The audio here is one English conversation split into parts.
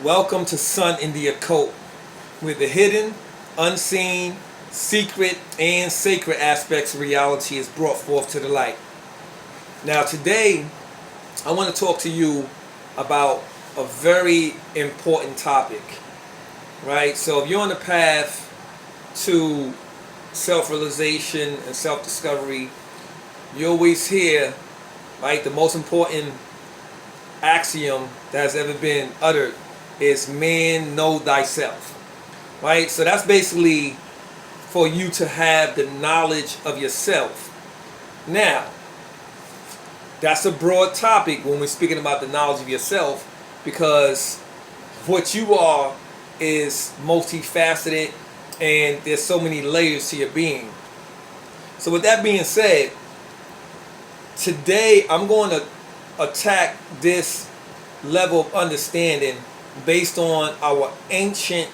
Welcome to Sun in the Occult, where the hidden, unseen, secret, and sacred aspects of reality is brought forth to the light. Now, today, I want to talk to you about a very important topic, right? So, if you're on the path to self-realization and self-discovery, you always hear, right, the most important axiom that has ever been uttered is man know thyself, right? So that's basically for you to have the knowledge of yourself. Now, that's a broad topic when we're speaking about the knowledge of yourself, because what you are is multifaceted and there's so many layers to your being. So with that being said, today I'm going to attack this level of understanding based on our ancient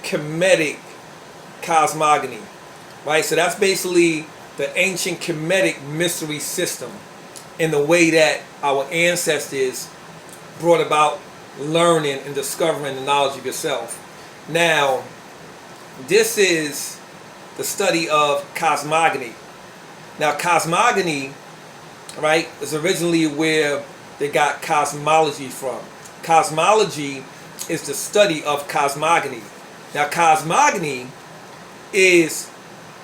Kemetic cosmogony, right? So that's basically the ancient Kemetic mystery system in the way that our ancestors brought about learning and discovering the knowledge of yourself. Now, this is the study of cosmogony. Now, cosmogony, right, is originally where they got cosmology from. Cosmology is the study of cosmogony. Now, cosmogony is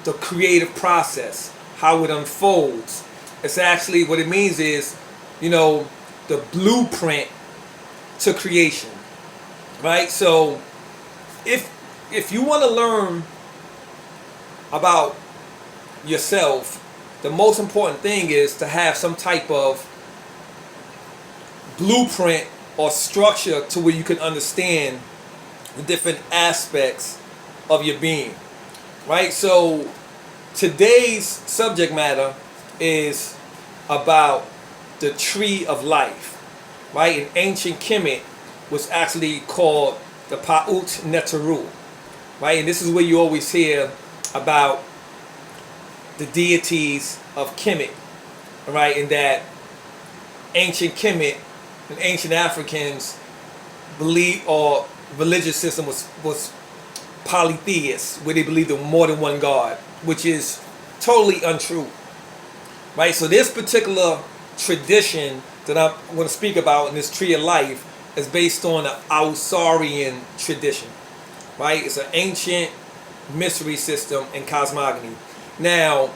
the creative process, how it unfolds. It's actually, what it means is, the blueprint to creation, right? So, if you want to learn about yourself, the most important thing is to have some type of blueprint or structure to where you can understand the different aspects of your being, right? So today's subject matter is about the tree of life, right? In ancient Kemet was actually called the Paut Neteru, right? And this is where you always hear about the deities of Kemet, right? And that ancient Kemet and ancient Africans believe, or religious system was polytheist, where they believed in more than one god, which is totally untrue, right? So this particular tradition that I'm going to speak about in this tree of life is based on the Ausarian tradition, right? It's an ancient mystery system in cosmogony. Now,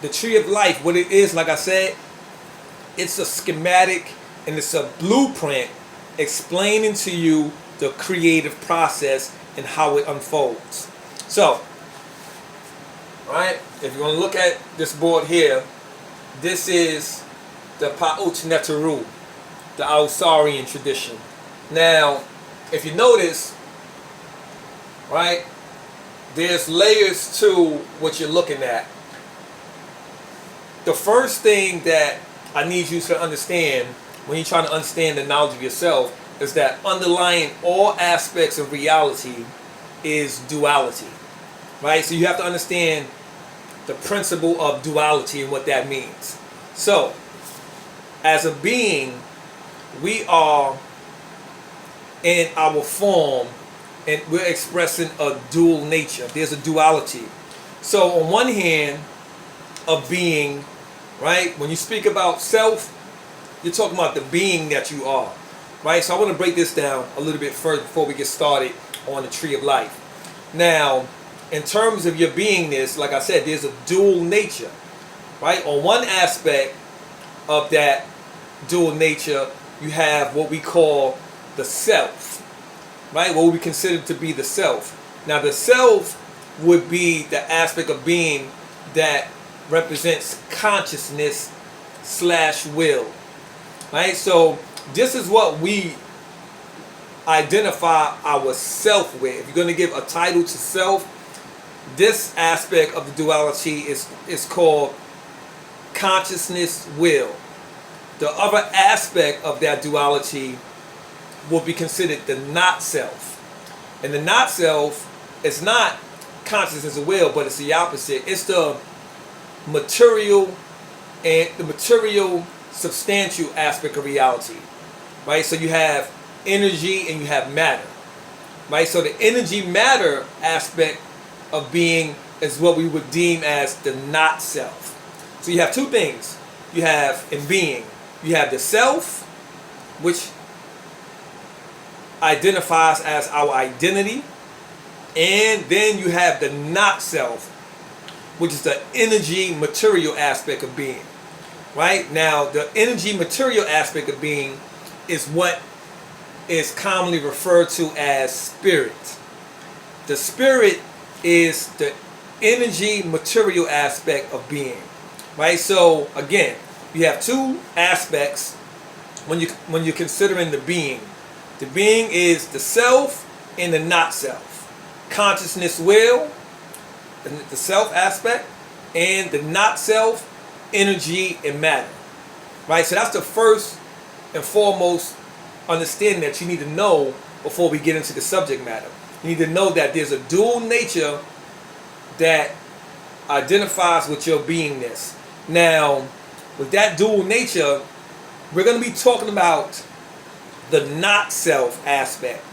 the tree of life, what it is, like I said, it's a schematic and it's a blueprint explaining to you the creative process and how it unfolds. So, right, if you want to look at this board here, this is the Paut Neteru, the Ausarian tradition. Now, if you notice, right, there's layers to what you're looking at. The first thing that I need you to understand when you're trying to understand the knowledge of yourself is that underlying all aspects of reality is duality, right? So you have to understand the principle of duality and what that means. So, as a being, we are in our form and we're expressing a dual nature. There's a duality. So on one hand, a being, right? When you speak about self, you're talking about the being that you are, right? So I want to break this down a little bit further before we get started on the tree of life. Now, in terms of your beingness, like I said, there's a dual nature, right? On one aspect of that dual nature, you have what we call the self, right? What we consider to be the self. Now, the self would be the aspect of being that represents consciousness / will, right? So this is what we identify our self with. If you're going to give a title to self, this aspect of the duality is called consciousness will. The other aspect of that duality will be considered the not self. And the not self is not consciousness or will, but it's the opposite. It's the material substantial aspect of reality, right? So you have energy, and you have matter. Right? So the energy matter aspect of being is what we would deem as the not self. So you have two things. You have in being, you have the self, which identifies as our identity, and then you have the not self, which is the energy material aspect of being. Right? Now, the energy material aspect of being is what is commonly referred to as spirit. The spirit is the energy material aspect of being. Right? So again, you have two aspects when you're considering the being. The being is the self and the not self. Consciousness, will, the self aspect, and the not self, energy and matter. Right? So that's the first and foremost understanding that you need to know before we get into the subject matter. You need to know that there's a dual nature that identifies with your beingness. Now, with that dual nature, we're going to be talking about the not self aspect.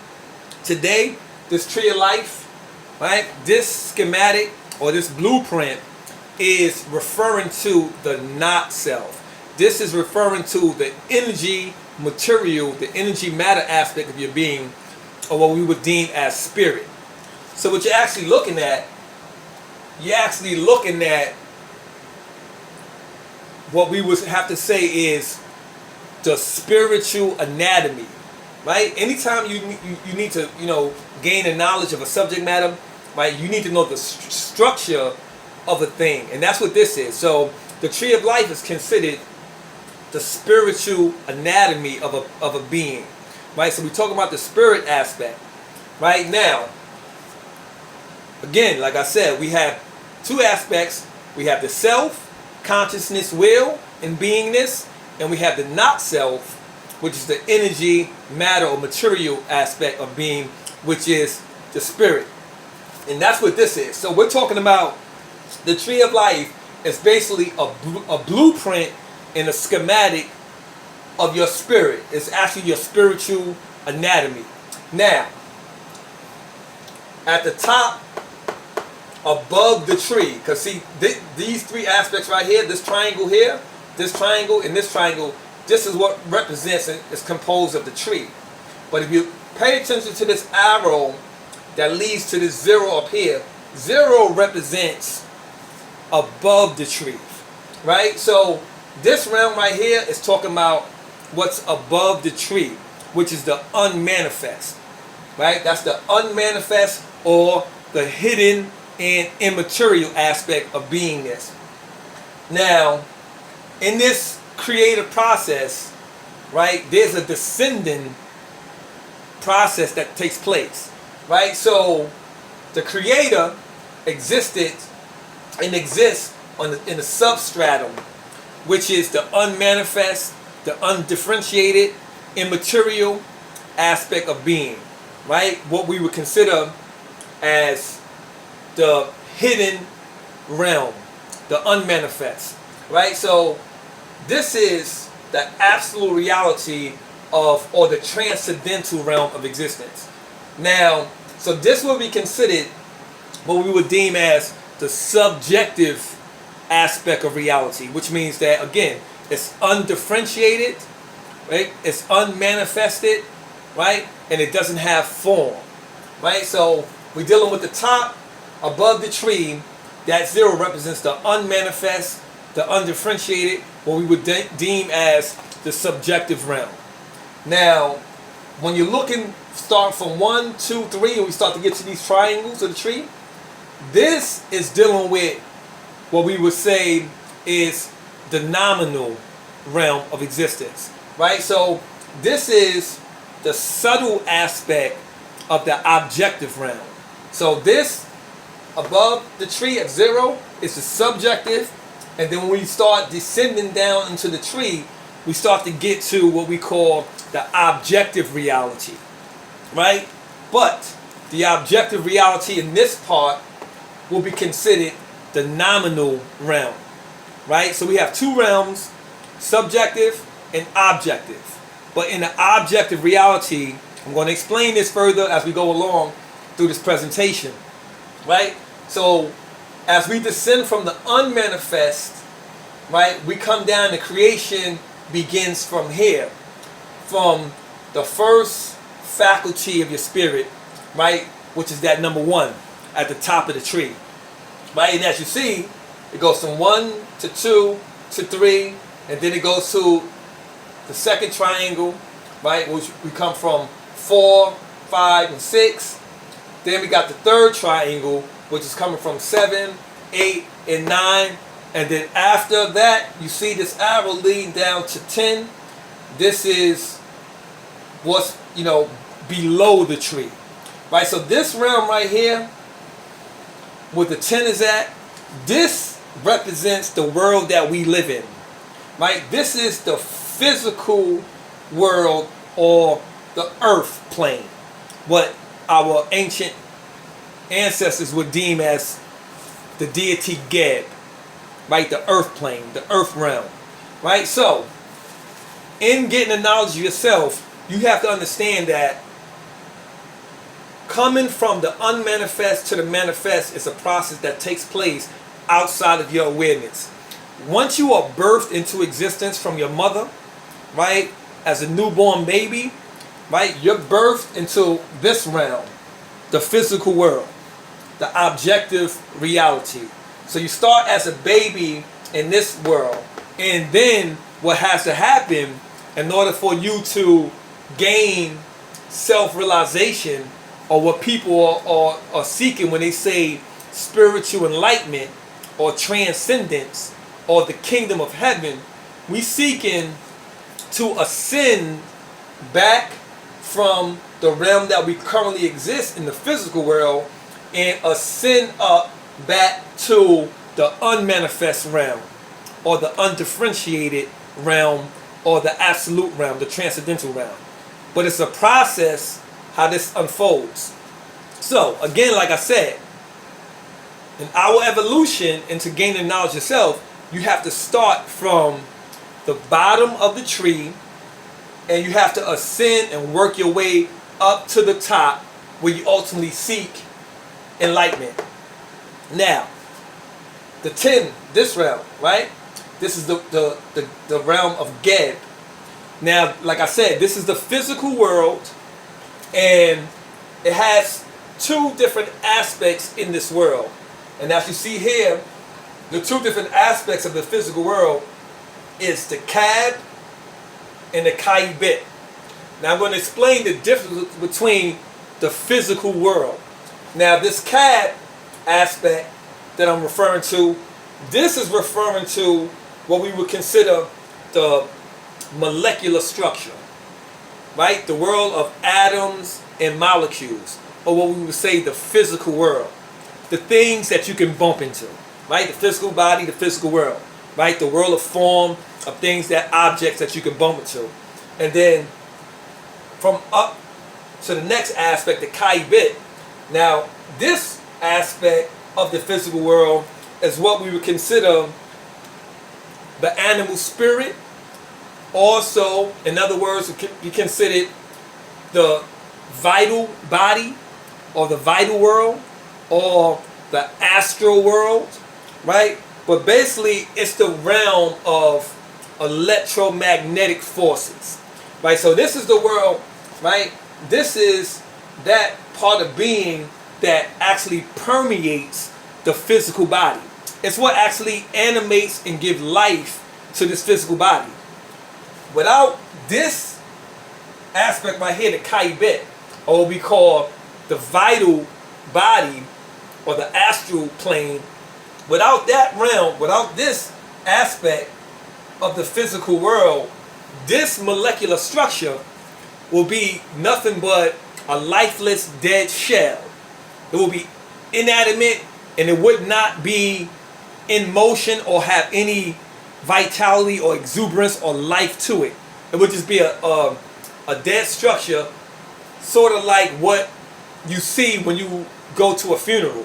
Today, this tree of life, right? This schematic or this blueprint is referring to the not self. This is referring to the energy material, the energy matter aspect of your being, or what we would deem as spirit. So what you're actually looking at what we would have to say is the spiritual anatomy, right? Anytime you need to gain a knowledge of a subject matter, right? You need to know the structure of a thing, and that's what this is. So the tree of life is considered the spiritual anatomy of a being, right? So we talk about the spirit aspect. Right now, again, like I said, we have two aspects. We have the self, consciousness, will, and beingness, and we have the not self, which is the energy, matter, or material aspect of being, which is the spirit. And that's what this is. So we're talking about the tree of life is basically a blueprint and a schematic of your spirit. It's actually your spiritual anatomy. Now, at the top, above the tree, because see, these three aspects right here, this triangle here, this triangle, and this triangle, this is what represents and is composed of the tree. But if you pay attention to this arrow that leads to this zero up here, zero represents above the tree, right? So this realm right here is talking about what's above the tree, which is the unmanifest, right? That's the unmanifest or the hidden and immaterial aspect of beingness. Now, in this creative process, right, there's a descending process that takes place, right? So the creator existed and exists in the substratum, which is the unmanifest, the undifferentiated, immaterial aspect of being, right? What we would consider as the hidden realm, the unmanifest, right? So this is the absolute reality of, or the transcendental realm of existence. Now, so this will be considered what we would deem as the subjective aspect of reality, which means that, again, it's undifferentiated, right? It's unmanifested, right? And it doesn't have form, right? So we're dealing with the top, above the tree. That zero represents the unmanifest, the undifferentiated, what we would deem as the subjective realm. Now, when you're looking, start from 1, 2, 3, and we start to get to these triangles of the tree, this is dealing with what we would say is the nominal realm of existence, right? So this is the subtle aspect of the objective realm. So this above the tree at zero is the subjective, and then when we start descending down into the tree, we start to get to what we call the objective reality, right? But the objective reality in this part will be considered the nominal realm, right? So we have two realms, subjective and objective, But in the objective reality, I'm going to explain this further as we go along through this presentation, right? So as we descend from the unmanifest, right, we come down to creation begins from here, from the first faculty of your spirit, right, which is that number one at the top of the tree, right? And as you see, it goes from 1 to 2 to 3, and then it goes to the second triangle, right, which we come from 4, 5, and 6. Then we got the third triangle, which is coming from 7, 8, and 9. And then after that, you see this arrow leading down to 10. This is what's, below the tree, right? So this realm right here, where the 10 is at, this represents the world that we live in, right? This is the physical world, or the earth plane, what our ancient ancestors would deem as the deity Geb, right? The earth plane, the earth realm, right? So in getting the knowledge of yourself, you have to understand that coming from the unmanifest to the manifest is a process that takes place outside of your awareness. Once you are birthed into existence from your mother, right, as a newborn baby, right, you're birthed into this realm, the physical world, the objective reality. So you start as a baby in this world, and then what has to happen in order for you to gain self-realization, or what people are seeking when they say spiritual enlightenment or transcendence or the kingdom of heaven, we seeking to ascend back from the realm that we currently exist in the physical world and ascend up back to the unmanifest realm, or the undifferentiated realm, or the absolute realm, the transcendental realm. But it's a process how this unfolds. So again, like I said, in our evolution into gaining knowledge yourself, you have to start from the bottom of the tree, and you have to ascend and work your way up to the top, where you ultimately seek enlightenment. Now, the 10, this realm, right? This is the realm of Geb. Now, like I said, this is the physical world, and it has two different aspects in this world. And as you see here, the two different aspects of the physical world is the Kab and the Kaibit. Now I'm going to explain the difference between the physical world. Now this Kab aspect that I'm referring to, this is referring to what we would consider the molecular structure, right? The world of atoms and molecules, or what we would say the physical world. The things that you can bump into, right? The physical body, the physical world, right? The world of form, of things, that objects that you can bump into. And then from up to the next aspect, the Kaibit. Now, this aspect of the physical world is what we would consider the animal spirit. Also, in other words, it could be considered the vital body, or the vital world, or the astral world, right? But basically, it's the realm of electromagnetic forces, right? So this is the world, right? This is that part of being that actually permeates the physical body. It's what actually animates and gives life to this physical body. Without this aspect right here, the Kaibet, or what we call the vital body, or the astral plane, without that realm, without this aspect of the physical world, this molecular structure will be nothing but a lifeless, dead shell. It will be inanimate, and it would not be in motion or have any vitality or exuberance or life to it. It would just be a dead structure, sort of like what you see when you go to a funeral.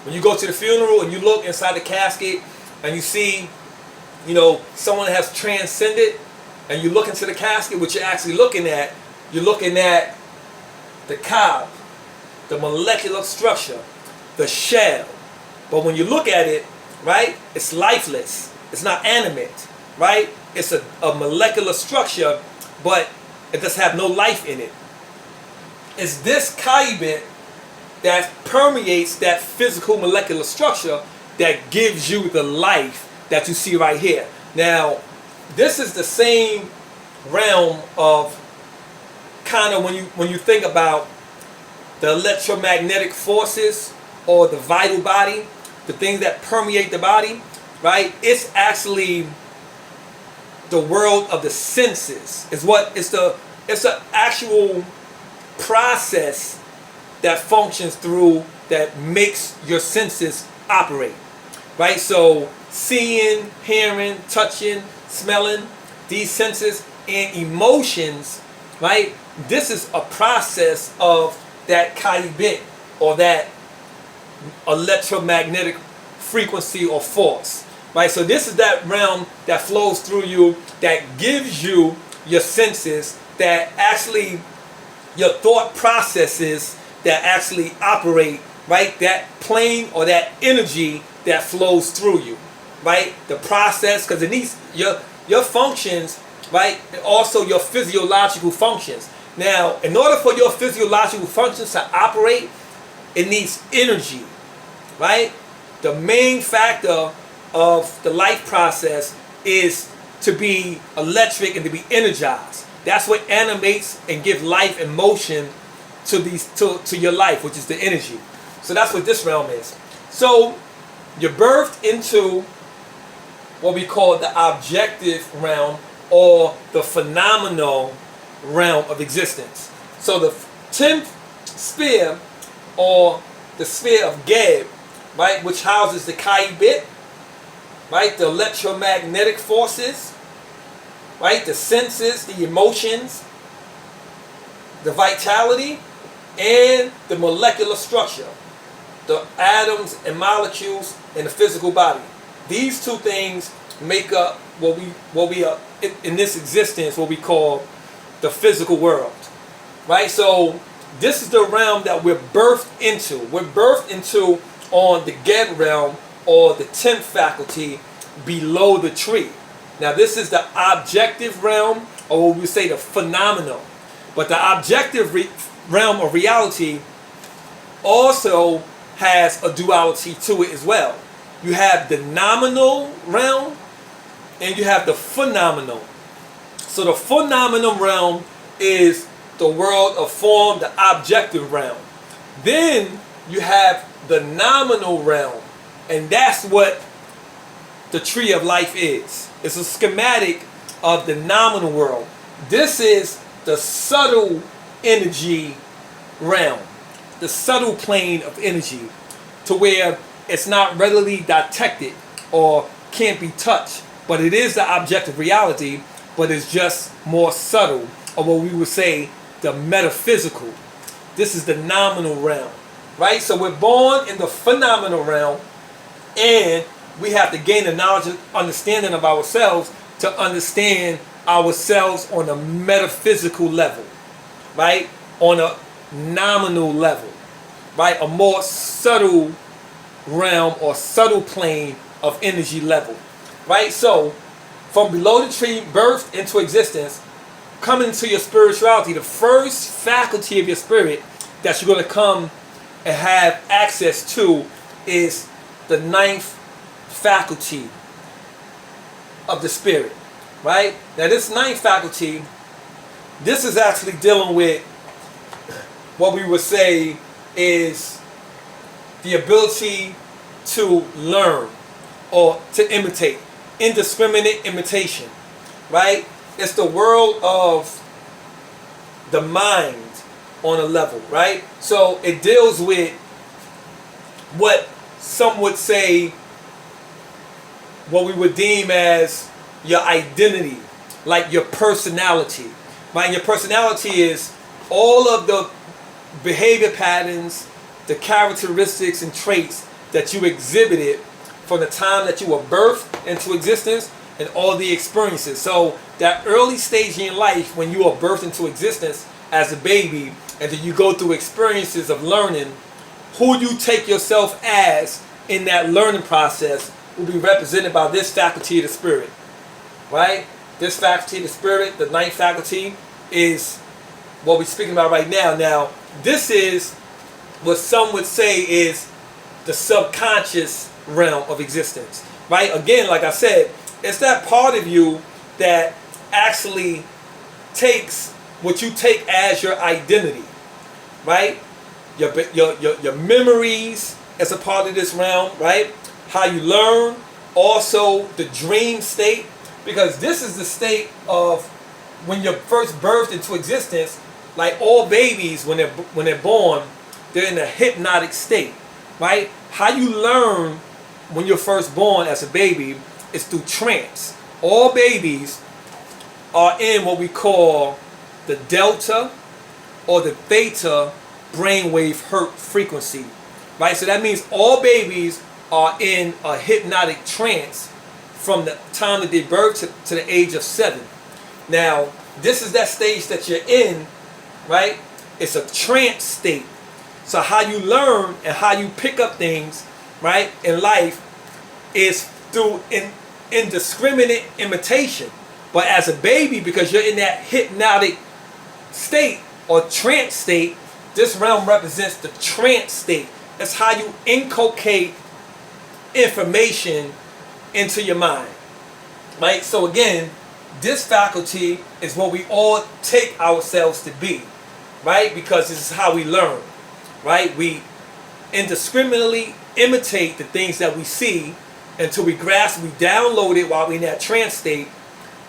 When you go to the funeral and you look inside the casket and you see, someone has transcended, and you look into the casket, what you're actually looking at the cob, the molecular structure, the shell. But when you look at it, right, it's lifeless. It's not animate, right? It's a molecular structure, but it does have no life in it. It's this kaibit that permeates that physical molecular structure that gives you the life that you see right here. Now, this is the same realm of kind of when you think about the electromagnetic forces or the vital body, the things that permeate the body, right? It's actually the world of the senses. It's the actual process that functions through, that makes your senses operate, right? So seeing, hearing, touching, smelling, these senses and emotions, right? This is a process of that kaibit, or that electromagnetic frequency or force, right? So this is that realm that flows through you, that gives you your senses, that actually your thought processes that actually operate, right? That plane or that energy that flows through you, right? The process, because it needs your functions, right? And also your physiological functions. Now, in order for your physiological functions to operate, it needs energy, right? The main factor of the life process is to be electric and to be energized. That's what animates and gives life and motion to your life, which is the energy. So that's what this realm is. So you're birthed into what we call the objective realm, or the phenomenal realm of existence. So the 10th sphere, or the sphere of Geb, right, which houses the kaibit, right, the electromagnetic forces, right, the senses, the emotions, the vitality, and the molecular structure, the atoms and molecules in the physical body. These two things make up what we are in this existence, what we call the physical world, right? So this is the realm that we're birthed into. We're birthed into on the Geb realm, or the 10th faculty below the tree. Now this is the objective realm, or what we say the phenomenal. But the objective realm of reality also has a duality to it as well. You have the nominal realm and you have the phenomenal. So the phenomenal realm is the world of form, the objective realm. Then you have the nominal realm, and that's what the tree of life is. It's a schematic of the nominal world. This is the subtle energy realm, the subtle plane of energy, to where it's not readily detected or can't be touched, but it is the objective reality, but it's just more subtle, or what we would say the metaphysical. This is the nominal realm, right? So we're born in the phenomenal realm, and we have to gain the knowledge and understanding of ourselves to understand ourselves on a metaphysical level, right? On a nominal level, right? A more subtle realm or subtle plane of energy level, right? So from below the tree, birth into existence, coming into your spirituality, the first faculty of your spirit that you're going to come and have access to is the 9th faculty of the spirit, right? Now this 9th faculty, this is actually dealing with what we would say is the ability to learn or to imitate, indiscriminate imitation, right? It's the world of the mind on a level, right? So it deals with what some would say, what we would deem as your identity, like your personality, right? And your personality is all of the behavior patterns, the characteristics and traits that you exhibited from the time that you were birthed into existence and all the experiences. So that early stage in life when you are birthed into existence as a baby, and then you go through experiences of learning, who you take yourself as in that learning process will be represented by this faculty of the spirit, right? This faculty of the spirit, the ninth faculty, is what we're speaking about right now. Now, this is what some would say is the subconscious realm of existence, right? Again, like I said, it's that part of you that actually takes what you take as your identity, right? Your memories as a part of this realm, right? How you learn, also the dream state, because this is the state of when you're first birthed into existence. Like all babies, when they're born, they're in a hypnotic state, right? How you learn when you're first born as a baby is through trance. All babies are in what we call the delta or the theta brainwave hertz frequency, right? So that means all babies are in a hypnotic trance from the time that they birth to the age of 7. Now, this is that stage that you're in, right? It's a trance state. So how you learn and how you pick up things, right, in life is through indiscriminate imitation. But as a baby, because you're in that hypnotic state or trance state, this realm represents the trance state. That's how you inculcate information into your mind, right? So again, this faculty is what we all take ourselves to be, right? Because this is how we learn, right? We indiscriminately imitate the things that we see until we grasp, we download it while we're in that trance state,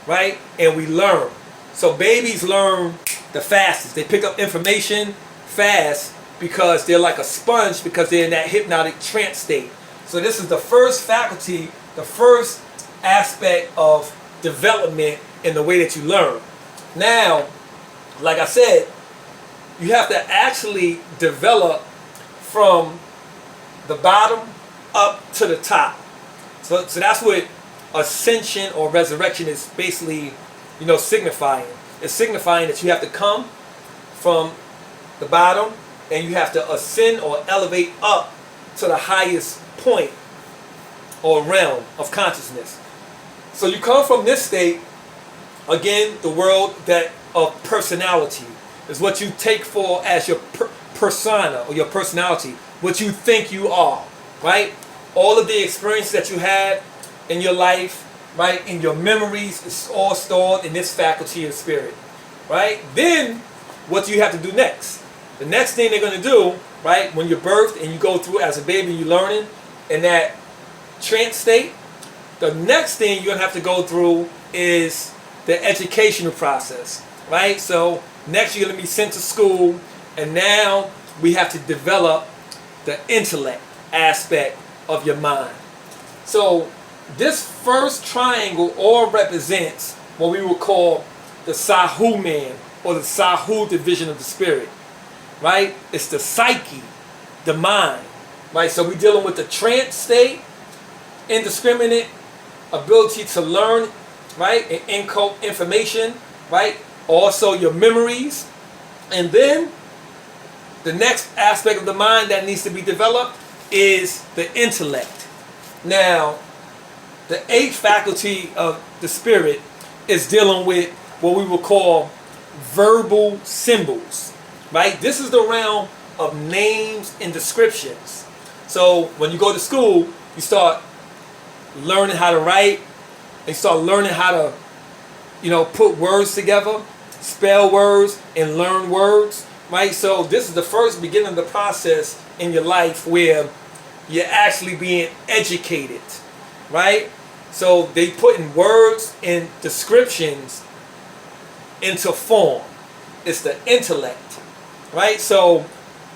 right? And we learn. So babies learn the fastest. They pick up information fast because they're like a sponge, because they're in that hypnotic trance state. So this is the first faculty, the first aspect of development in the way that you learn. Now, like I said, you have to actually develop from the bottom up to the top. So that's what ascension or resurrection is basically, signifying. It's signifying that you have to come from the bottom and you have to ascend or elevate up to the highest point or realm of consciousness. So you come from this state, again, the world that of personality is what you take for as your persona or your personality, what you think you are, right? All of the experience that you had in your life, right, in your memories, is all stored in this faculty of spirit, right? Then what do you have to do next? The next thing they're going to do, right, when you're birthed and you go through as a baby, you're learning in that trance state, the next thing you're going to have to go through is the educational process, right? So next you're going to be sent to school, and now we have to develop the intellect aspect of your mind. So this first triangle all represents what we would call the Sahu man or the Sahu division of the spirit, right? It's the psyche, the mind, right? So we're dealing with the trance state, indiscriminate ability to learn, right, and encode information, right? Also your memories. And then the next aspect of the mind that needs to be developed is the intellect. Now, the eighth faculty of the spirit is dealing with what we will call verbal symbols, right? This is the realm of names and descriptions. So when you go to school, you start learning how to write, and you start learning how to, put words together, spell words, and learn words, right? So this is the first beginning of the process in your life where you're actually being educated, right? So they putting words and descriptions into form. It's the intellect, right? So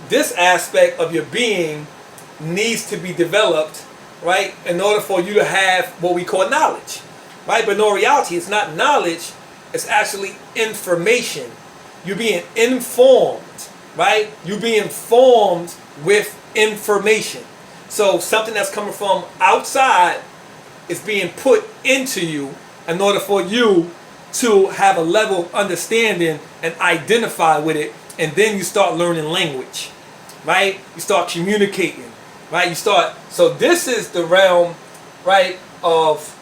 this aspect of your being needs to be developed, right, in order for you to have what we call knowledge, right? But no, reality, it's not knowledge, it's actually information. You're being informed, right? You're being formed with information. So something that's coming from outside is being put into you in order for you to have a level of understanding and identify with it, and then you start learning language, right? You start communicating, right? So this is the realm, right, of,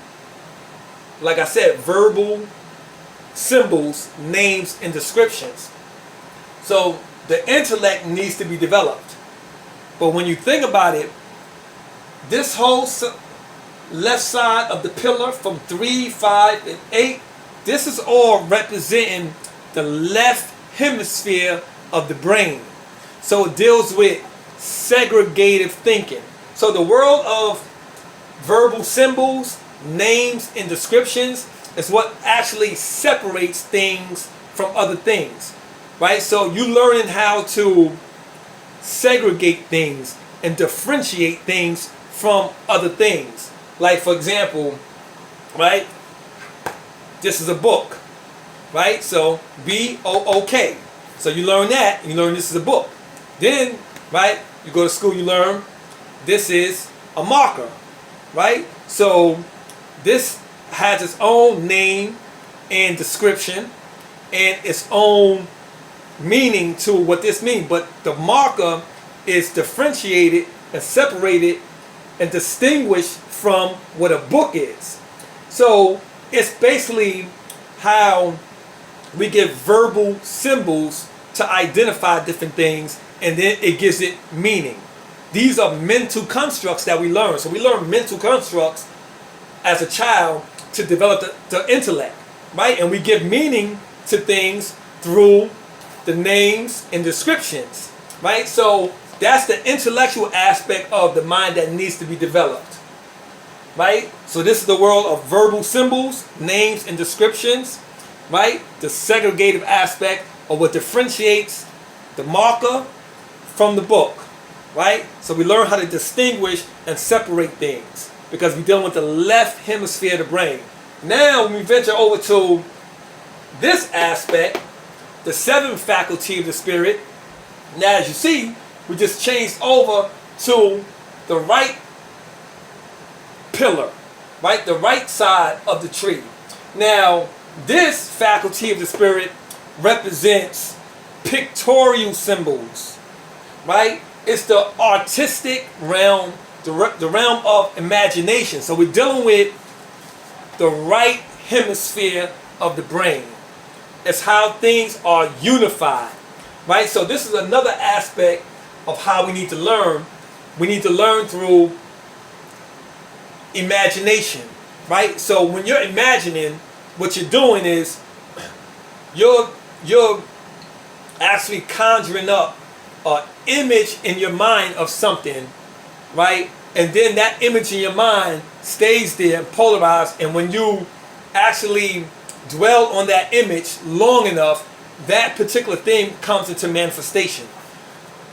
like I said, verbal symbols, names, and descriptions. So the intellect needs to be developed. But when you think about it, this whole left side of the pillar from 3, 5, and 8, this is all representing the left hemisphere of the brain. So it deals with segregative thinking. So the world of verbal symbols, names, and descriptions is what actually separates things from other things, right? So you learning how to segregate things and differentiate things from other things. Like, for example, right, this is a book, right? So B-O-O-K. So you learn that, and you learn this is a book. Then, right, you go to school, you learn this is a marker, right? So this has its own name and description and its own meaning to what this means. But the marker is differentiated and separated and distinguished from what a book is. So it's basically how we give verbal symbols to identify different things, and then it gives it meaning. These are mental constructs that we learn. So we learn mental constructs as a child to develop the intellect, right? And we give meaning to things through the names and descriptions, right? So that's the intellectual aspect of the mind that needs to be developed, right? So this is the world of verbal symbols, names, and descriptions, right? The segregative aspect of what differentiates the marker from the book, right? So we learn how to distinguish and separate things because we're dealing with the left hemisphere of the brain. Now when we venture over to this aspect, the seventh faculty of the spirit, now as you see, we just changed over to the right pillar, right? The right side of the tree. Now, this faculty of the spirit represents pictorial symbols, right? It's the artistic realm, the realm of imagination. So we're dealing with the right hemisphere of the brain. It's how things are unified, right? So this is another aspect of how we need to learn. We need to learn through imagination, right? So when you're imagining, what you're doing is you're actually conjuring up an image in your mind of something, right? And then that image in your mind stays there polarized, and when you actually dwell on that image long enough, that particular thing comes into manifestation.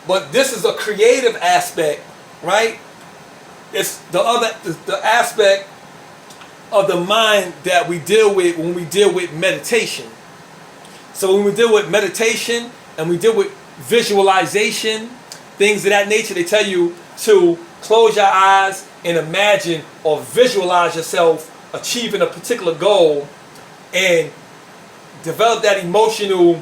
But this is a creative aspect, right? It's the aspect of the mind that we deal with when we deal with meditation. So when we deal with meditation and we deal with visualization, things of that nature, they tell you to close your eyes and imagine or visualize yourself achieving a particular goal and develop that emotional,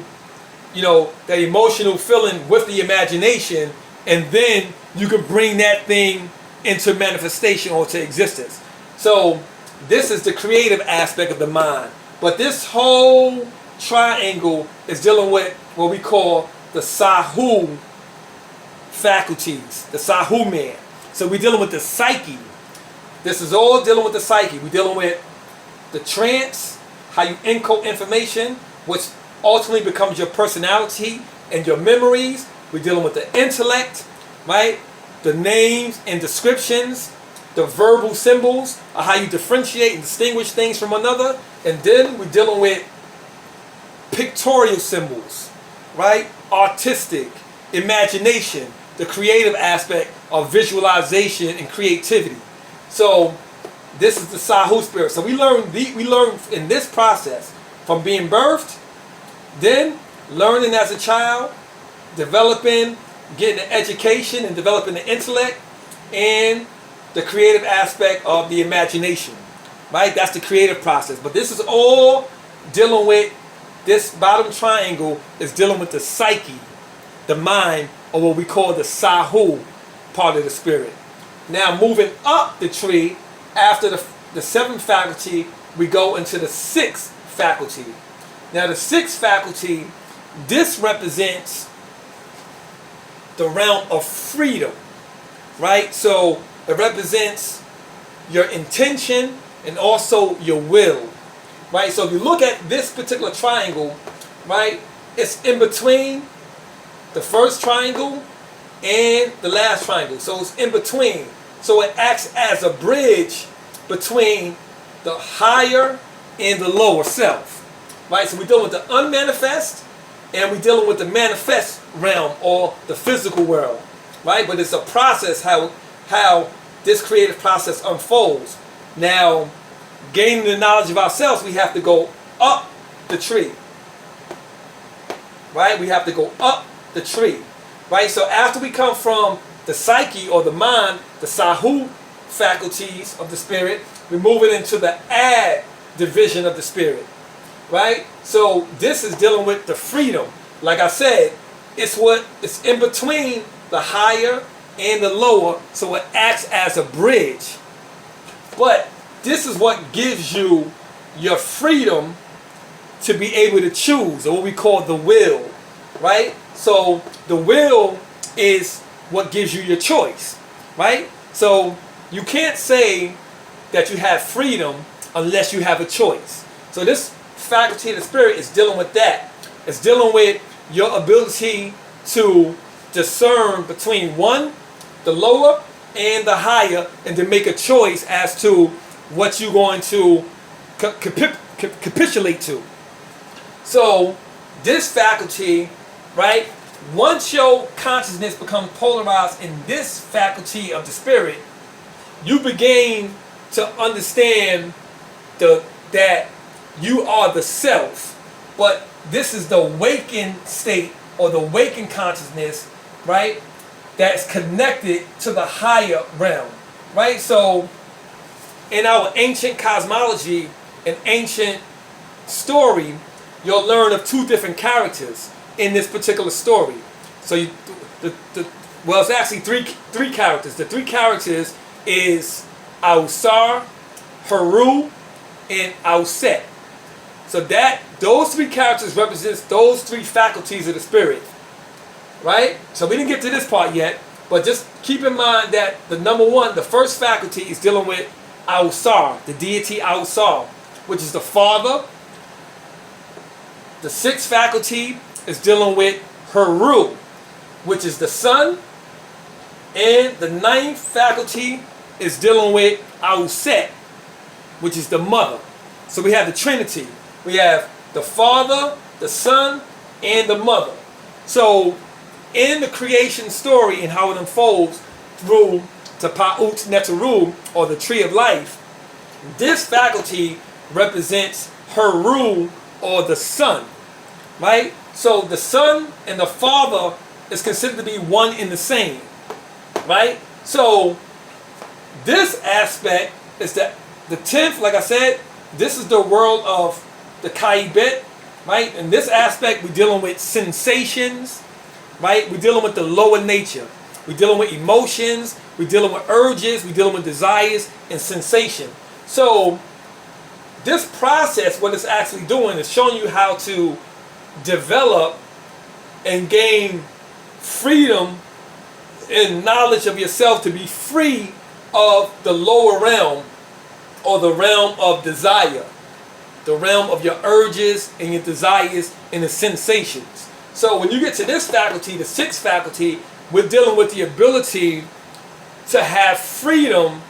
that emotional feeling with the imagination, and then you can bring that thing into manifestation or to existence. So this is the creative aspect of the mind. But this whole triangle is dealing with what we call the Sahu faculties, the Sahu man. So we're dealing with the psyche. This is all dealing with the psyche. We're dealing with the trance, how you encode information, which ultimately becomes your personality and your memories. We're dealing with the intellect, right? The names and descriptions, the verbal symbols, how you differentiate and distinguish things from another. And then we're dealing with pictorial symbols, right? Artistic, imagination, the creative aspect of visualization and creativity. So this is the Sahu spirit. So we learn in this process from being birthed, then learning as a child, developing, getting an education and developing the intellect, and the creative aspect of the imagination. right? That's the creative process. But this is all dealing with, this bottom triangle is dealing with the psyche, the mind, or what we call the sahu part of the spirit. Now moving up the tree, after the seventh faculty, we go into the sixth faculty. Now the sixth faculty, this represents the realm of freedom, right? So it represents your intention and also your will, right? So if you look at this particular triangle, right, it's in between the first triangle and the last triangle. So it's in between. So it acts as a bridge between the higher and the lower self, right? So we're dealing with the unmanifest and we're dealing with the manifest realm or the physical world, right? But it's a process how this creative process unfolds. Now, gaining the knowledge of ourselves, we have to go up the tree, right? We have to go up the tree, right? So after we come from the psyche or the mind, the sahu faculties of the spirit, we move it into the ad division of the spirit, right? So this is dealing with the freedom. Like I said, it's in between the higher and the lower, so it acts as a bridge. But this is what gives you your freedom to be able to choose, or what we call the will, right? So the will is what gives you your choice, right? So you can't say that you have freedom unless you have a choice. So this faculty of the spirit is dealing with that. It's dealing with your ability to discern between one, the lower, and the higher, and to make a choice as to what you're going to capitulate to. So this faculty, right, once your consciousness becomes polarized in this faculty of the spirit, you begin to understand that you are the self, but this is the awakened state or the awakened consciousness, right, that's connected to the higher realm, right? So in our ancient cosmology and ancient story, you'll learn of two different characters in this particular story. So well, it's actually three characters. The three characters is Ausar, Heru, and Auset. So those three characters represents those three faculties of the spirit, right? So we didn't get to this part yet, but just keep in mind that the number one, the first faculty is dealing with Ausar, the deity Ausar, which is the father. The sixth faculty is dealing with Heru, which is the son. And the ninth faculty is dealing with Auset, which is the mother. So we have the Trinity. We have the Father, the Son, and the Mother. So in the creation story and how it unfolds through to Paut Neteru, or the tree of life, this faculty represents Heru, or the Son, right? So the Son and the Father is considered to be one in the same, right? So this aspect is the 10th, like I said, this is the world of the Kaibet, right? In this aspect, we're dealing with sensations, right? We're dealing with the lower nature. We're dealing with emotions. We're dealing with urges. We're dealing with desires and sensation. So this process, what it's actually doing is showing you how to develop and gain freedom and knowledge of yourself to be free of the lower realm, or the realm of desire, the realm of your urges and your desires and the sensations. So when you get to this faculty, the sixth faculty, we're dealing with the ability to have freedom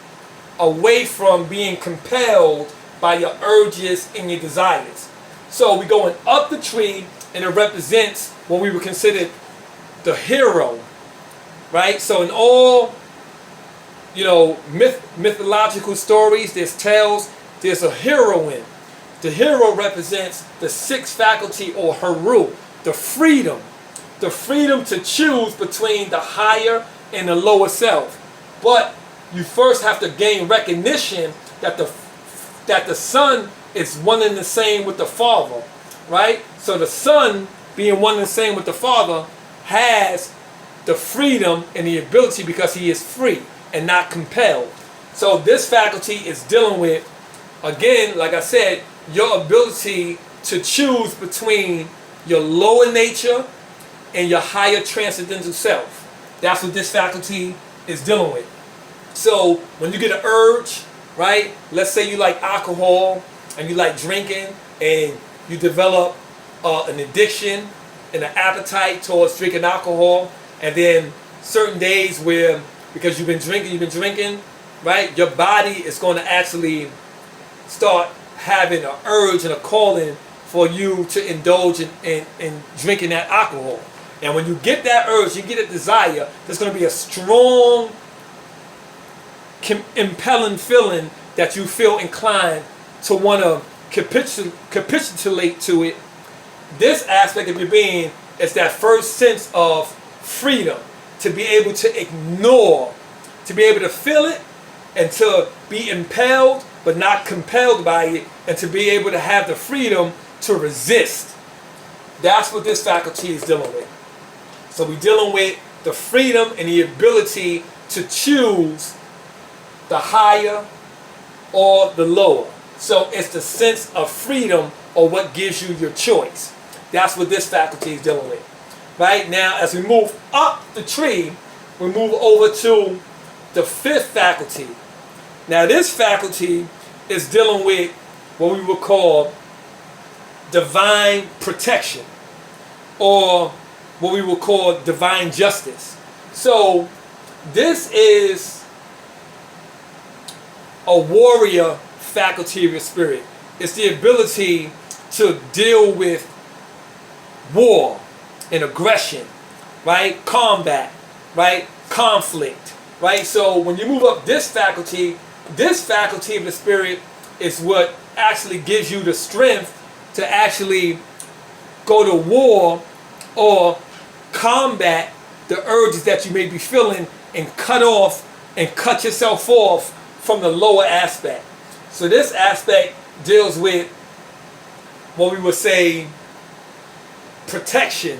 away from being compelled by your urges and your desires. So we're going up the tree, and it represents what we would consider the hero, right? So in all, mythological stories, there's tales, there's a heroine. The hero represents the sixth faculty, or Heru, the freedom to choose between the higher and the lower self. But you first have to gain recognition that the that the Son is one and the same with the Father, right? So the Son, being one and the same with the Father, has the freedom and the ability because he is free and not compelled. So this faculty is dealing with, again, like I said, your ability to choose between your lower nature and your higher transcendental self. That's what this faculty is dealing with. So when you get an urge, right? Let's say you like alcohol and you like drinking and you develop an addiction and an appetite towards drinking alcohol, and then certain days where, because you've been drinking, right? Your body is going to actually start having an urge and a calling for you to indulge in drinking that alcohol. And when you get that urge, you get a desire, there's going to be a strong, impelling feeling that you feel inclined to want to capitulate to it. This aspect of your being is that first sense of freedom, to be able to ignore, to be able to feel it, and to be impelled but not compelled by it, and to be able to have the freedom to resist. That's what this faculty is dealing with. So we're dealing with the freedom and the ability to choose the higher or the lower. So it's the sense of freedom or what gives you your choice. That's what this faculty is dealing with. Right now, as we move up the tree, we move over to the fifth faculty. Now this faculty is dealing with what we would call divine protection, or what we would call divine justice. So this is a warrior faculty of your spirit. It's the ability to deal with war and aggression, right? Combat, right? Conflict, right? So when you move up this faculty of the spirit is what actually gives you the strength to actually go to war or combat the urges that you may be feeling and cut yourself off from the lower aspect. So this aspect deals with what we would say protection,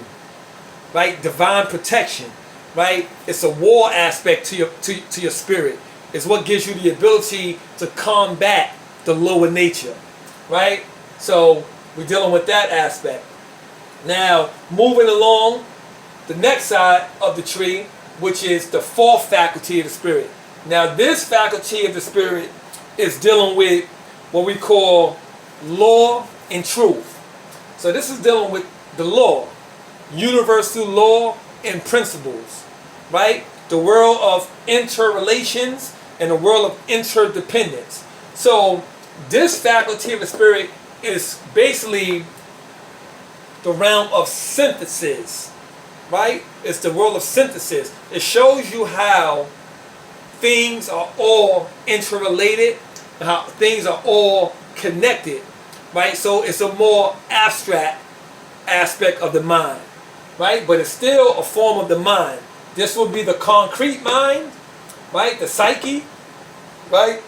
right? Divine protection, right? It's a war aspect to your spirit. It's what gives you the ability to combat the lower nature, right? So we're dealing with that aspect. Now, moving along the next side of the tree, which is the fourth faculty of the spirit. Now, this faculty of the spirit is dealing with what we call law and truth. So this is dealing with the law, universal law and principles, right? The world of interrelations and the world of interdependence. So this faculty of the spirit is basically the realm of synthesis, right? It's the world of synthesis. It shows you how things are all interrelated and how things are all connected, right? So it's a more abstract aspect of the mind, right? But it's still a form of the mind. This will be the concrete mind, right? The psyche, right?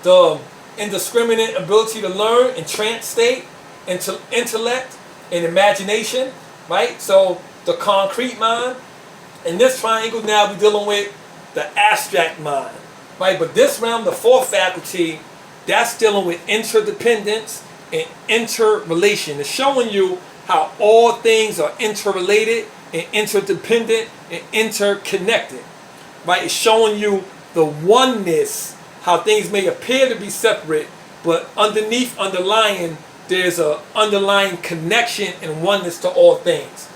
The indiscriminate ability to learn in trance state, intellect and imagination, right? So the concrete mind. In this triangle now we're dealing with the abstract mind, right? But this realm, the fourth faculty, that's dealing with interdependence and interrelation. It's showing you how all things are interrelated and interdependent and interconnected, right? It's showing you the oneness, how things may appear to be separate, but underlying, there's a underlying connection and oneness to all things,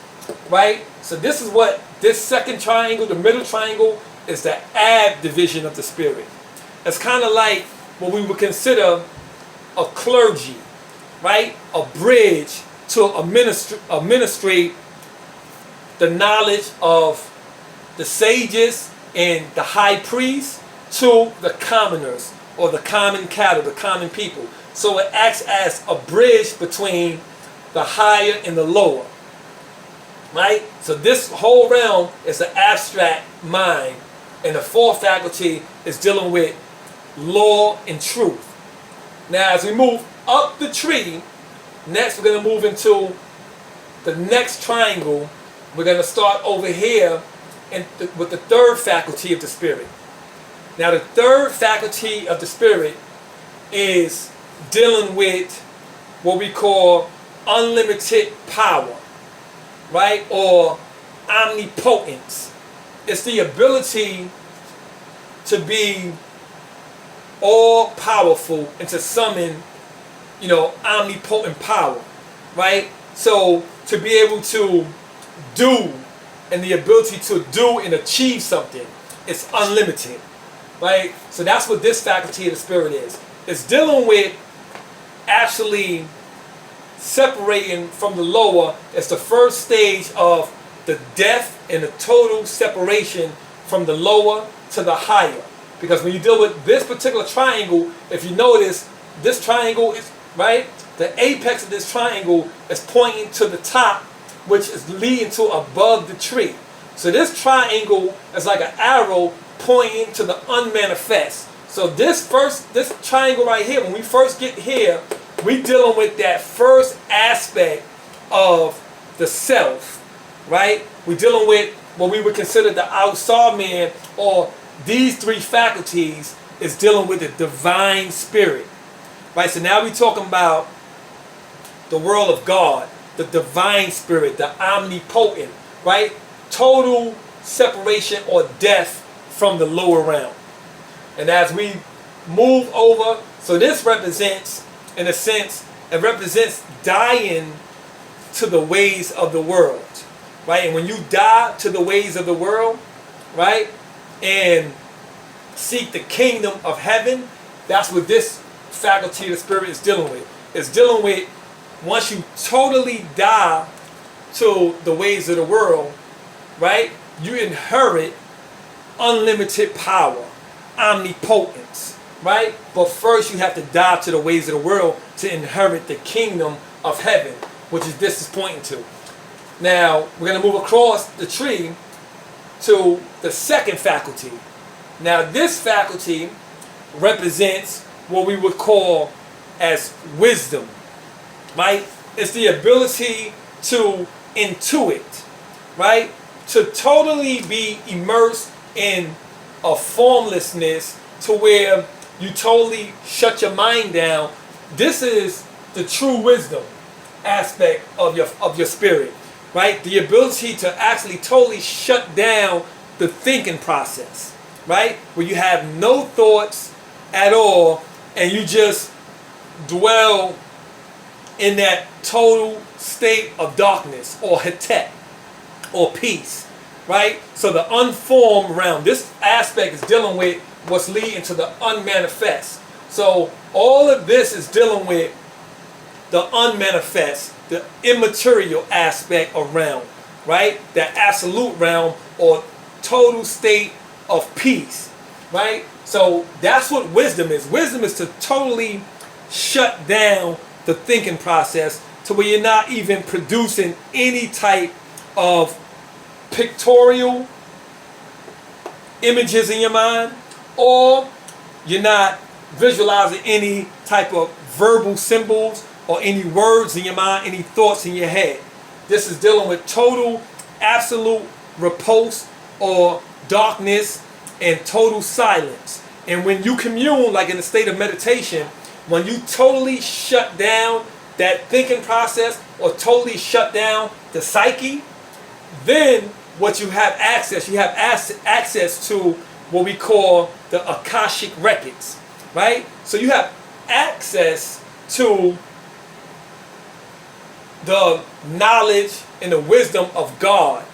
right? So this is what this second triangle, the middle triangle, is the ab division of the spirit. It's kind of like what we would consider a clergy, right? A bridge to administrate the knowledge of the sages and the high priests to the commoners, or the common cattle, the common people. So it acts as a bridge between the higher and the lower, right? So this whole realm is an abstract mind, and the fourth faculty is dealing with law and truth, Now, as we move up the tree, next we're going to move into the next triangle. We're going to start over here with the third faculty of the Spirit. Now, the third faculty of the Spirit is dealing with what we call unlimited power, right? Or omnipotence. It's the ability to be all powerful and to summon, omnipotent power, right? So to be able to do, and the ability to do and achieve something, it's unlimited, right? So that's what this faculty of the Spirit is. It's dealing with actually separating from the lower. It's the first stage of the death and the total separation from the lower to the higher. Because when you deal with this particular triangle, if you notice, this triangle is, right? The apex of this triangle is pointing to the top, which is leading to above the tree. So this triangle is like an arrow pointing to the unmanifest. So this triangle right here, when we first get here, we dealing with that first aspect of the self, right? We're dealing with what we would consider the outside man, or these three faculties is dealing with the divine spirit, right? So now we're talking about the world of God, the divine spirit, the omnipotent, right? Total separation or death from the lower realm. And as we move over, so this represents, in a sense, it represents dying to the ways of the world, right? And when you die to the ways of the world, right, and seek the kingdom of heaven, that's what this faculty of the Spirit is dealing with. It's dealing with once you totally die to the ways of the world, right, you inherit unlimited power, omnipotence, right? But first you have to die to the ways of the world to inherit the kingdom of heaven, which is this is pointing to. Now, we're going to move across the tree to the second faculty. Now, this faculty represents what we would call as wisdom, right? It's the ability to intuit, right? To totally be immersed in a formlessness to where you totally shut your mind down. This is the true wisdom aspect of your spirit, right? The ability to actually totally shut down the thinking process, right? Where you have no thoughts at all and you just dwell in that total state of darkness or hetet or peace, right? So the unformed realm, this aspect is dealing with what's leading to the unmanifest. So all of this is dealing with the unmanifest, the immaterial aspect of realm, right? That absolute realm or total state of peace, right? So that's what wisdom is. Wisdom is to totally shut down the thinking process to where you're not even producing any type of pictorial images in your mind, or you're not visualizing any type of verbal symbols or any words in your mind, any thoughts in your head. This is dealing with total, absolute repose or darkness and total silence. And when you commune, like in a state of meditation, when you totally shut down that thinking process or totally shut down the psyche, then what you have access to what we call the Akashic records, right? So you have access to the knowledge and the wisdom of God,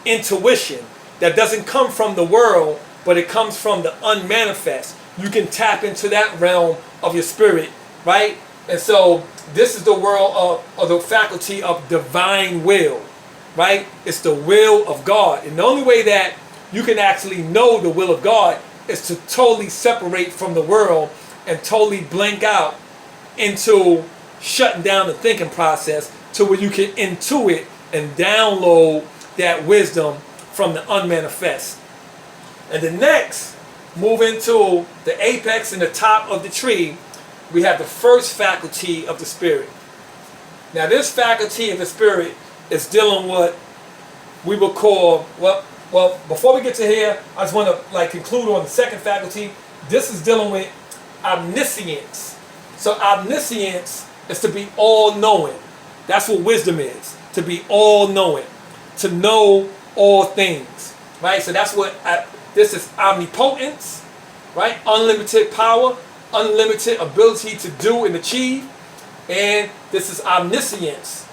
intuition that doesn't come from the world, but it comes from the unmanifest. You can tap into that realm of your spirit, right? And so this is the world of the faculty of divine will, right? It's the will of God. And the only way that you can actually know the will of God is to totally separate from the world and totally blank out into shutting down the thinking process to where you can intuit and download that wisdom from the unmanifest. And the next, move into the apex and the top of the tree, we have the first faculty of the spirit. Now this faculty of the spirit is dealing with what we will call, well, before we get to here, I just want to conclude on the second faculty. This is dealing with omniscience. So omniscience is to be all-knowing. That's what wisdom is, to be all-knowing, to know all things, right? So that's what, this is omnipotence, right? Unlimited power, unlimited ability to do and achieve. And this is omniscience,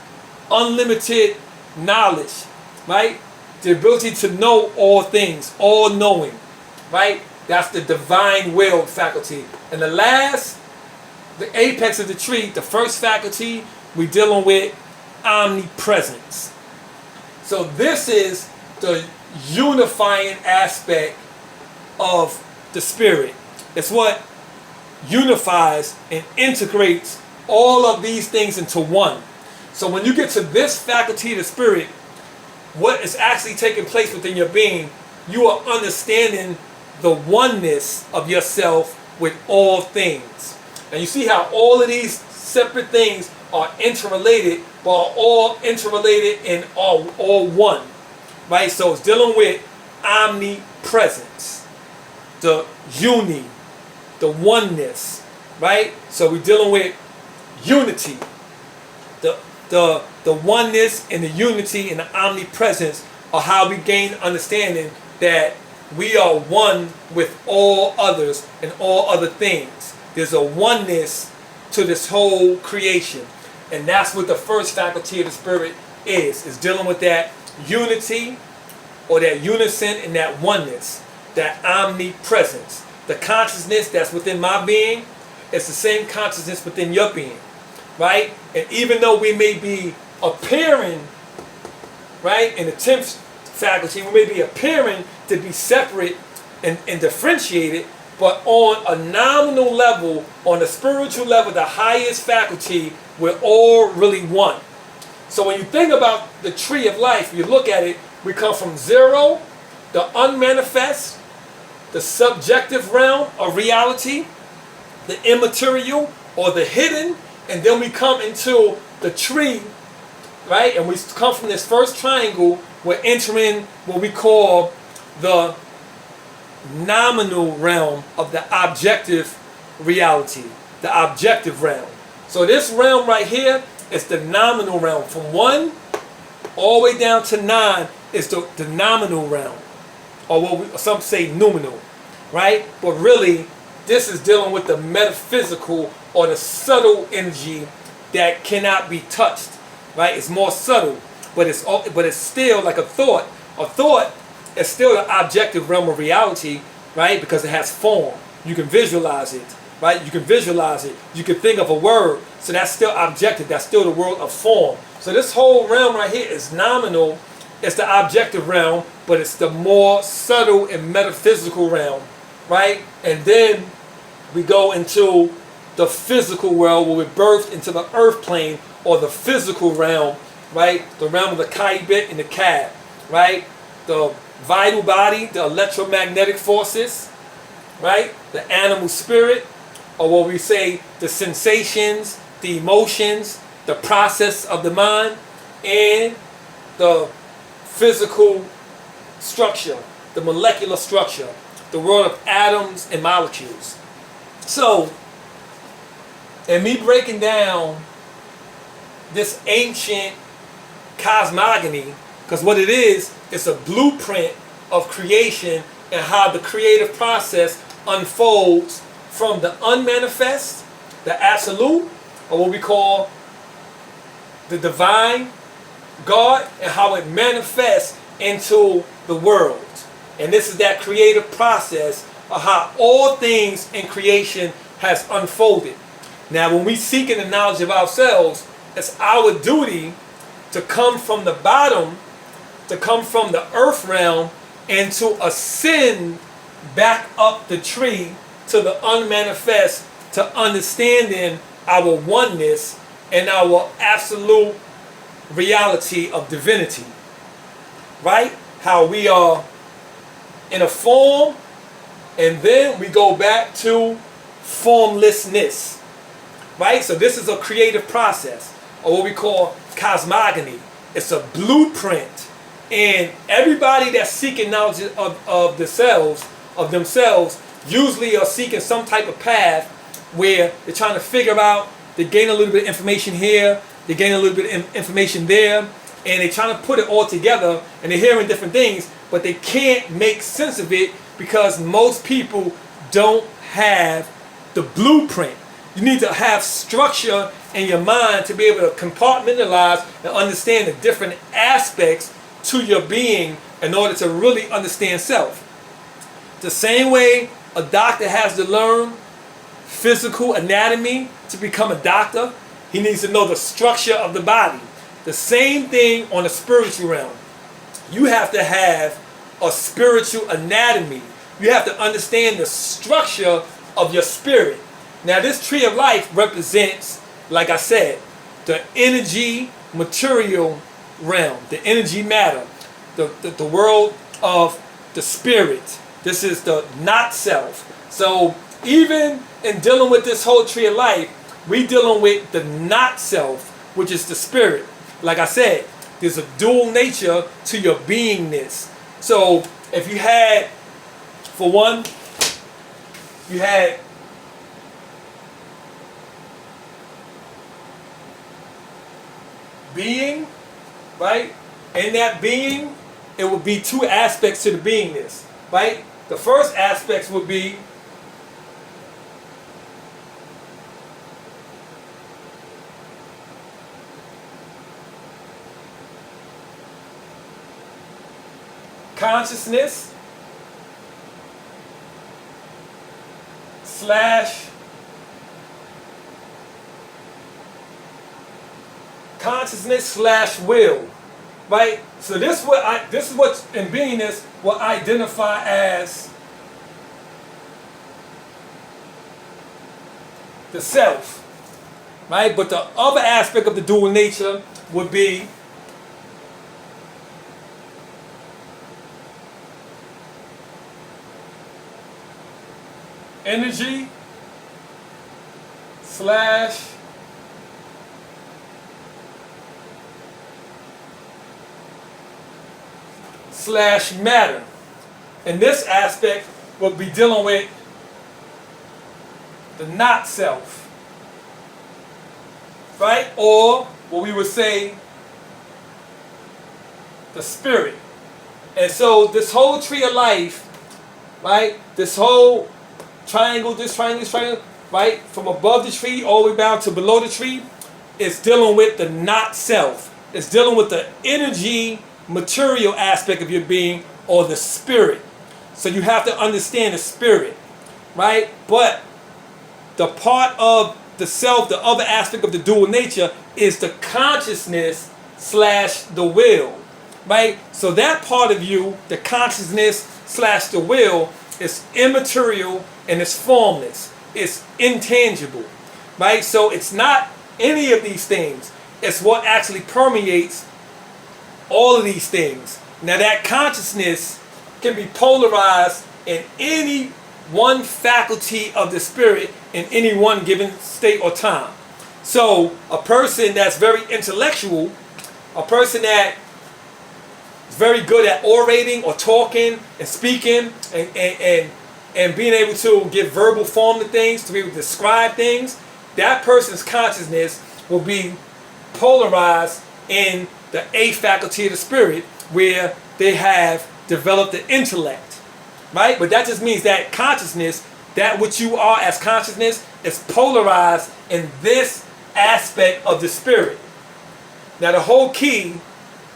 unlimited knowledge, right? The ability to know all things, all knowing, right? That's the divine will faculty. And the last, the apex of the tree, the first faculty, we're dealing with omnipresence. So this is the unifying aspect of the spirit. It's what unifies and integrates all of these things into one. So when you get to this faculty of the spirit, what is actually taking place within your being, you are understanding the oneness of yourself with all things. And you see how all of these separate things are interrelated, but are all interrelated and all one. Right? So it's dealing with omnipresence, the uni, the oneness, right? So we're dealing with unity, the oneness and the unity and the omnipresence are how we gain understanding that we are one with all others and all other things. There's a oneness to this whole creation. And that's what the first faculty of the spirit is dealing with that unity or that unison and that oneness, that omnipresence. The consciousness that's within my being is the same consciousness within your being, right? And even though we may be appearing, right, in the 10th faculty, we may be appearing to be separate and differentiated, but on a nominal level, on a spiritual level, the highest faculty, we're all really one. So when you think about the tree of life, you look at it, we come from zero, the unmanifest, the subjective realm of reality, the immaterial or the hidden, and then we come into the tree, right? And we come from this first triangle, we're entering what we call the nominal realm of the objective reality, the objective realm. So this realm right here is the nominal realm. From 1 all the way down to 9 is the nominal realm, or what some say numinal, right? But really, this is dealing with the metaphysical or the subtle energy that cannot be touched, right? It's more subtle, but it's still like a thought. A thought is still the objective realm of reality, right? Because it has form. You can visualize it, right? You can visualize it. You can think of a word. So that's still objective. That's still the world of form. So this whole realm right here is nominal. It's the objective realm, but it's the more subtle and metaphysical realm, right? And then we go into the physical world where we're birthed into the earth plane, or the physical realm, right? The realm of the Kaibit and the Cab, right? The vital body, the electromagnetic forces, right? The animal spirit, or what we say, the sensations, the emotions, the process of the mind, and the physical structure, the molecular structure, the world of atoms and molecules. So, in me breaking down this ancient cosmogony, because what it is, it's a blueprint of creation and how the creative process unfolds from the unmanifest, the absolute, or what we call the divine God, and how it manifests into the world. And this is that creative process of how all things in creation has unfolded. Now, when we seek in the knowledge of ourselves, it's our duty to come from the bottom, to come from the earth realm, and to ascend back up the tree to the unmanifest, to understanding our oneness and our absolute reality of divinity. Right? How we are in a form, and then we go back to formlessness. right? So this is a creative process, or what we call cosmogony. It's a blueprint. And everybody that's seeking knowledge of themselves, usually are seeking some type of path where they're trying to figure out, they gain a little bit of information here, they gain a little bit of information there, and they're trying to put it all together, and they're hearing different things, but they can't make sense of it because most people don't have the blueprint. You need to have structure in your mind to be able to compartmentalize and understand the different aspects to your being in order to really understand self. The same way a doctor has to learn physical anatomy to become a doctor, he needs to know the structure of the body. The same thing on the spiritual realm. You have to have a spiritual anatomy. You have to understand the structure of your spirit. Now this tree of life represents, like I said, the energy material realm, the energy matter, the world of the spirit. This is the not self. So even in dealing with this whole tree of life, we dealing with the not self, which is the spirit. Like I said, there's a dual nature to your beingness. So if you had, for one, you had being, right? In that being, it would be two aspects to the beingness, right? The first aspect would be consciousness slash will, right? So this is what in beingness will identify as the self, right? But the other aspect of the dual nature would be energy slash matter. And this aspect will be dealing with the not self, right? Or what we would say, the spirit. And so this whole tree of life, right? This whole triangle, this triangle, right? From above the tree all the way down to below the tree is dealing with the not self. It's dealing with the energy material aspect of your being, or the spirit. So you have to understand the spirit, right? But the part of the self, the other aspect of the dual nature, is the consciousness slash the will, right? So that part of you, the consciousness slash the will, is immaterial and it's formless. It's intangible, right? So it's not any of these things. It's what actually permeates all of these things. Now that consciousness can be polarized in any one faculty of the spirit in any one given state or time. So a person that's very intellectual, a person that is very good at orating or talking and speaking and being able to give verbal form to things, to be able to describe things, that person's consciousness will be polarized in the A faculty of the spirit, where they have developed the intellect, right? But that just means that consciousness, that which you are as consciousness, is polarized in this aspect of the spirit. Now the whole key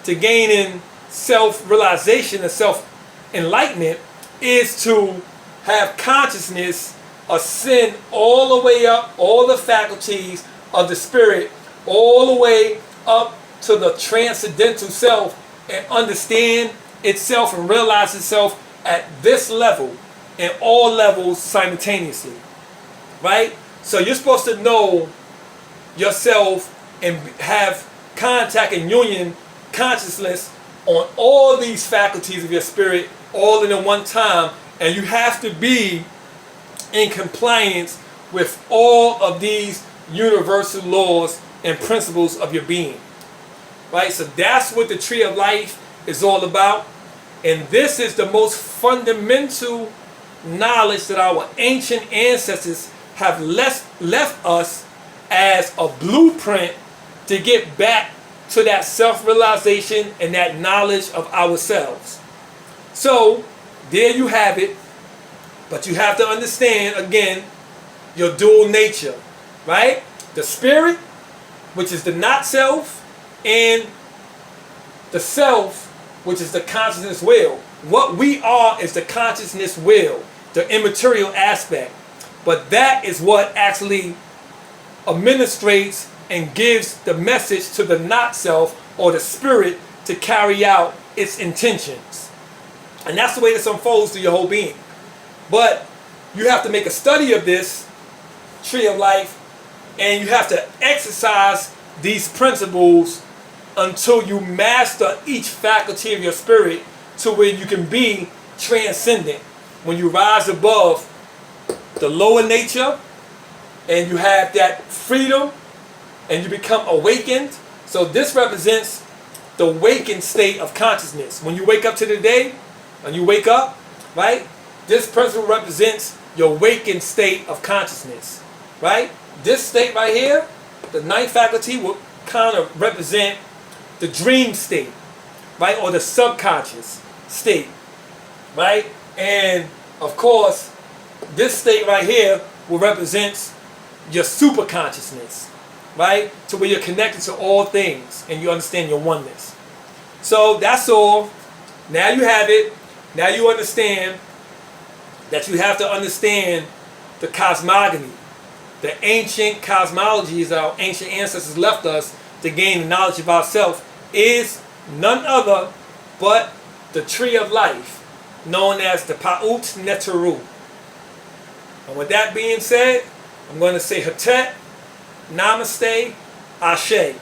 to gaining self-realization and self-enlightenment is to have consciousness ascend all the way up, all the faculties of the spirit, all the way up to the transcendental self, and understand itself and realize itself at this level, in all levels simultaneously, right? So you're supposed to know yourself and have contact and union consciousness on all these faculties of your spirit all in one time, and you have to be in compliance with all of these universal laws and principles of your being. Right? So that's what the tree of life is all about. And this is the most fundamental knowledge that our ancient ancestors have left us as a blueprint to get back to that self-realization and that knowledge of ourselves. So, there you have it. But you have to understand, again, your dual nature, right? The spirit, which is the not self, and the self, which is the consciousness will. What we are is the consciousness will, the immaterial aspect. But that is what actually administrates and gives the message to the not self or the spirit to carry out its intentions. And that's the way this unfolds through your whole being. But you have to make a study of this tree of life, and you have to exercise these principles until you master each faculty of your spirit to where you can be transcendent. When you rise above the lower nature and you have that freedom and you become awakened. So this represents the awakened state of consciousness. When you wake up to the day and you wake up, right? This principle represents your awakened state of consciousness, right? This state right here, the ninth faculty, will kind of represent the dream state, right? Or the subconscious state, right? And of course, this state right here will represent your super consciousness, right? To where you're connected to all things and you understand your oneness. So that's all. Now you have it. Now you understand that you have to understand the cosmogony, the ancient cosmologies that our ancient ancestors left us to gain the knowledge of ourselves is none other but the tree of life, known as the Paut Neteru. And with that being said, I'm going to say Hatet, Namaste, Ashe.